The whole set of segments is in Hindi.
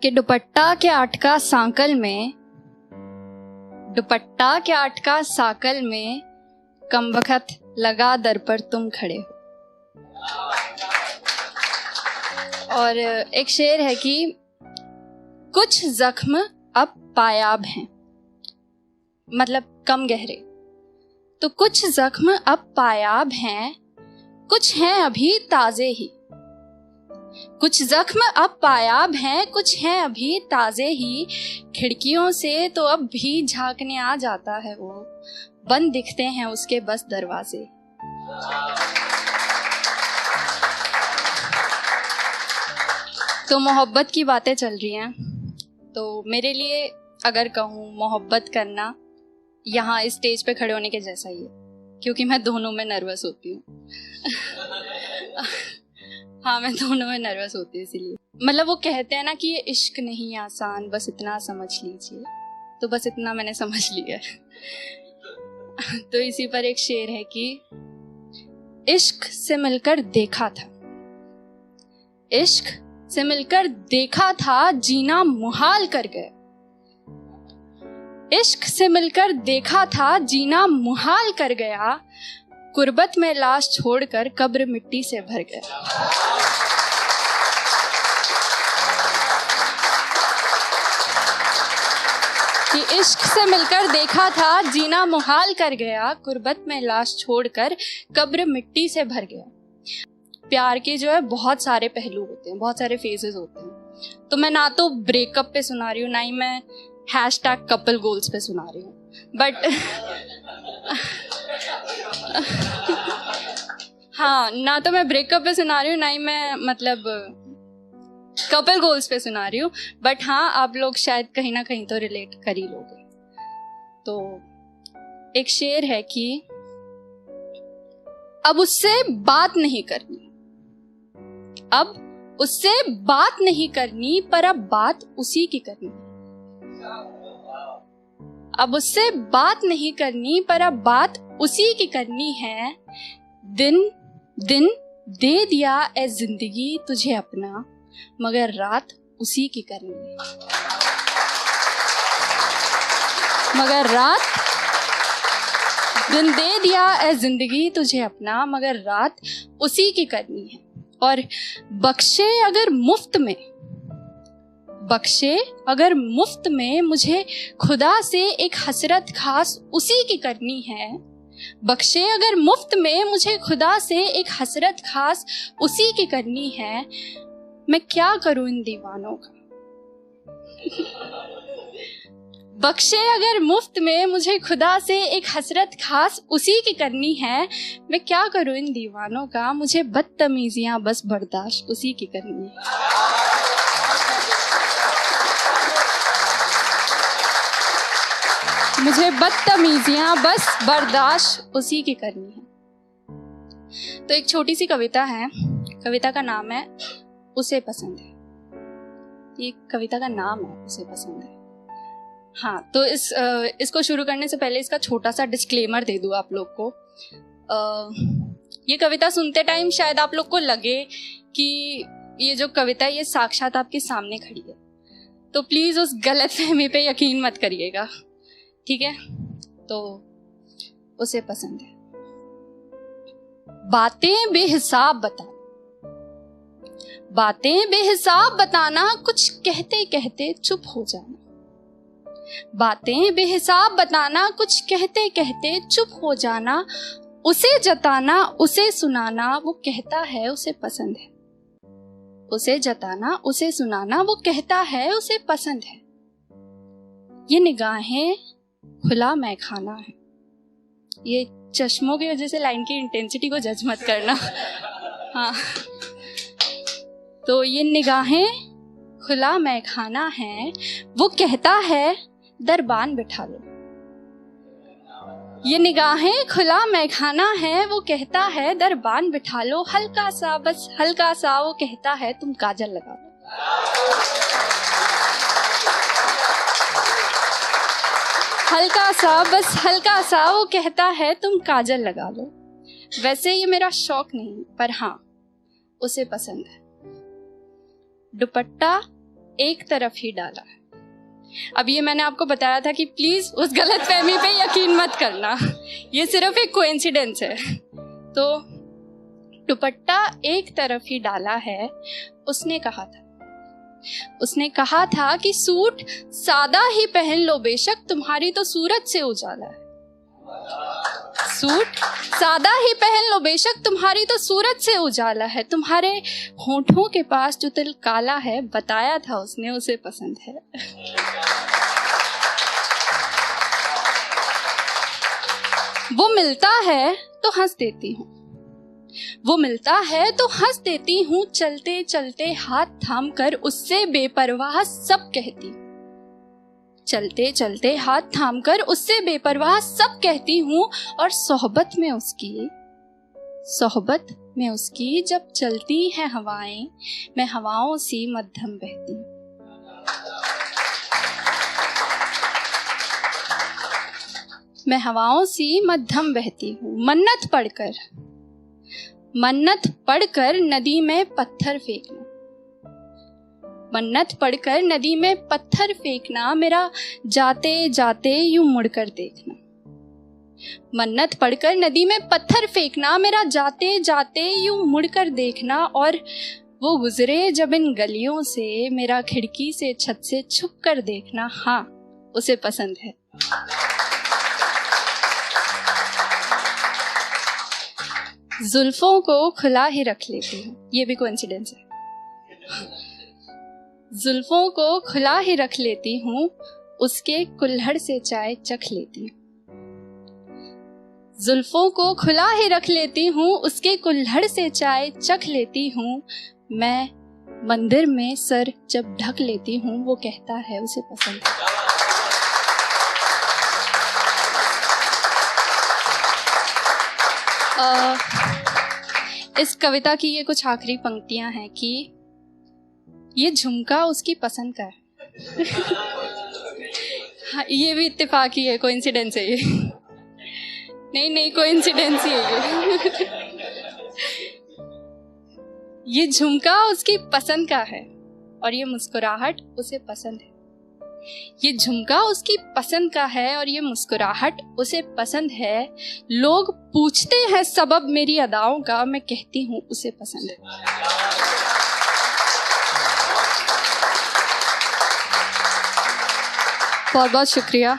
कि दुपट्टा के अटका सांकल में, दुपट्टा के अटका साकल में कमबख्त लगा दर पर तुम खड़े हो। और एक शेर है कि कुछ जख्म अब पायाब हैं, मतलब कम गहरे, तो कुछ जख्म अब पायाब हैं, कुछ हैं अभी ताजे ही। कुछ जख्म अब पायाब हैं, कुछ हैं अभी ताजे ही। खिड़कियों से तो अब भी झांकने आ जाता है वो, बंद दिखते हैं उसके बस दरवाजे। तो मोहब्बत की बातें चल रही हैं, तो मेरे लिए अगर कहूँ मोहब्बत करना यहाँ इस स्टेज पे खड़े होने के जैसा ही है, क्योंकि मैं दोनों में नर्वस होती हूँ। हाँ, मैं दोनों में नर्वस होती हूँ इसीलिए। मतलब वो कहते हैं ना कि ये इश्क नहीं आसान, बस इतना समझ लीजिए, तो बस इतना मैंने समझ लिया है। तो इसी पर एक शेर है कि इश्क से मिलकर देखा था, इश्क से मिलकर देखा था, जीना मुहाल कर गए। इश्क से मिलकर देखा था, जीना मुहाल कर गया। कुर्बत में लाश छोड़कर कब्र मिट्टी से भर गया। कि इश्क से मिलकर देखा था, जीना मुहाल कर गया। कुर्बत में लाश छोड़कर कब्र मिट्टी से भर गया। प्यार के जो है बहुत सारे पहलू होते हैं, बहुत सारे फेजेस होते हैं। तो मैं ना तो ब्रेकअप पे सुना रही हूँ, ना ही मैं #कपल गोल्स पे सुना रही हूँ, बट हाँ, ना तो मैं ब्रेकअप पे सुना रही हूँ, ना ही मैं मतलब कपल गोल्स पे सुना रही हूँ, बट हाँ, आप लोग शायद कहीं ना कहीं तो रिलेट कर ही लोगे। तो एक शेर है कि अब उससे बात नहीं करनी, अब उससे बात नहीं करनी, पर अब बात उसी की करनी। अब उससे बात नहीं करनी, पर अब बात उसी की करनी है। दिन दिन दे दिया ए जिंदगी तुझे अपना, मगर रात उसी की करनी है। मगर रात, दिन दे दिया ए जिंदगी तुझे अपना, मगर रात उसी की करनी है। और बख्शे अगर मुफ्त में, बख्शे अगर मुफ्त में मुझे खुदा से एक हसरत खास उसी की करनी है। बख्शे अगर मुफ्त में मुझे खुदा से एक हसरत खास उसी की करनी है। मैं क्या करूं इन दीवानों का। बख्शे अगर मुफ्त में मुझे खुदा से एक हसरत खास उसी की करनी है। मैं क्या करूं इन दीवानों का, मुझे बदतमीजियां बस बर्दाश्त उसी की करनी है। मुझे बदतमीजियां बस बर्दाश्त उसी की करनी है। तो एक छोटी सी कविता है, कविता का नाम है उसे पसंद है। ये कविता का नाम है उसे पसंद है। हाँ, तो इसको शुरू करने से पहले इसका छोटा सा डिस्क्लेमर दे दूँ आप लोग को। ये कविता सुनते टाइम शायद आप लोग को लगे कि ये जो कविता है ये साक्षात आपके सामने खड़ी है, तो प्लीज उस गलतफहमी पे यकीन मत करिएगा, ठीक है। तो उसे पसंद है। बातें बेहिसाब बताना, बातें बेहिसाब बताना, कुछ कहते कहते चुप हो जाना। बातें बेहिसाब बताना, कुछ कहते कहते चुप हो जाना। उसे जताना उसे सुनाना, वो कहता है उसे पसंद है। उसे जताना उसे सुनाना, वो कहता है उसे पसंद है। ये निगाहें खुला मैखाना है। ये चश्मों की वजह से लाइन की इंटेंसिटी को जज मत करना। हाँ, तो ये निगाहें खुला मैखाना है, वो कहता है दरबान बिठा लो। ये निगाहें खुला मैखाना है, वो कहता है दरबान बिठा लो। हल्का सा, बस हल्का सा, वो कहता है तुम काजल लगा लो। हल्का सा, बस हल्का सा, वो कहता है तुम काजल लगा लो। वैसे ये मेरा शौक नहीं, पर हाँ, उसे पसंद है। दुपट्टा एक तरफ ही डाला है। अब ये मैंने आपको बताया था कि प्लीज उस गलतफहमी पे यकीन मत करना, ये सिर्फ एक कोइंसिडेंस है। तो दुपट्टा एक तरफ ही डाला है, उसने कहा था कि सूट सादा ही पहन लो बेशक, तुम्हारी तो सूरत से उजाला है। सूट सादा ही पहन लो बेशक, तुम्हारी तो सूरत से उजाला है। तुम्हारे होठों के पास जो तिल काला है, बताया था उसने उसे पसंद है। वो मिलता है तो हंस देती हूँ, वो मिलता है तो हंस देती हूँ, चलते चलते हाथ थाम कर उससे बेपरवाह सब कहती हूँ। चलते चलते हाथ थाम कर उससे बेपरवाह सब कहती हूँ, और सोहबत में उसकी जब चलती हैं हवाएं, मैं हवाओं सी मध्यम बहती हूँ। मैं हवाओं सी मध्यम बहती हूँ। मन्नत पढ़कर नदी में पत्थर फेंकना, मन्नत पढ़कर नदी में पत्थर फेंकना, मेरा जाते जाते यूं मुड़कर देखना। मन्नत पढ़कर नदी में पत्थर फेंकना, मेरा जाते जाते यूं मुड़कर देखना। और वो गुजरे जब इन गलियों से, मेरा खिड़की से छत से छुप कर देखना। हाँ, उसे पसंद है। जुल्फों को खुला ही रख लेती हूँ, ये भी कोइंसिडेंस है। जुल्फों को खुला ही रख लेती हूँ, उसके कुल्हड़ से चाय चख लेती हूँ। जुल्फों को खुला ही रख लेती हूँ, उसके कुल्हड़ से चाय चख लेती हूँ। मैं मंदिर में सर जब ढक लेती हूँ, वो कहता है उसे पसंद है। इस कविता की ये कुछ आखिरी पंक्तियां हैं कि ये झुमका उसकी पसंद का है। हाँ, ये भी इत्तेफाकी है, कोइंसिडेंस है ये। नहीं कोइंसिडेंस ही है ये झुमका उसकी पसंद का है और ये मुस्कुराहट उसे पसंद है। ये झुमका उसकी पसंद का है और ये मुस्कुराहट उसे पसंद है। लोग पूछते हैं सबब मेरी अदाओं का, मैं कहती हूँ उसे पसंद है। बहुत बहुत शुक्रिया।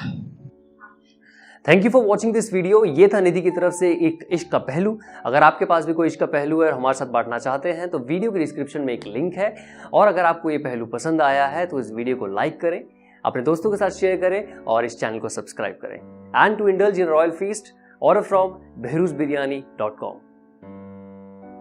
Thank you for watching this video. ये था निधि की तरफ से एक इश्क का पहलू। अगर आपके पास भी कोई इश्क का पहलू है और हमारे साथ बांटना चाहते हैं तो वीडियो के डिस्क्रिप्शन में एक लिंक है। और अगर आपको ये पहलू पसंद आया है तो इस वीडियो को लाइक करें, अपने दोस्तों के साथ शेयर करें और इस चैनल को सब्सक्राइब करें। And to indulge in royal feast, order from behruzbiryani.com।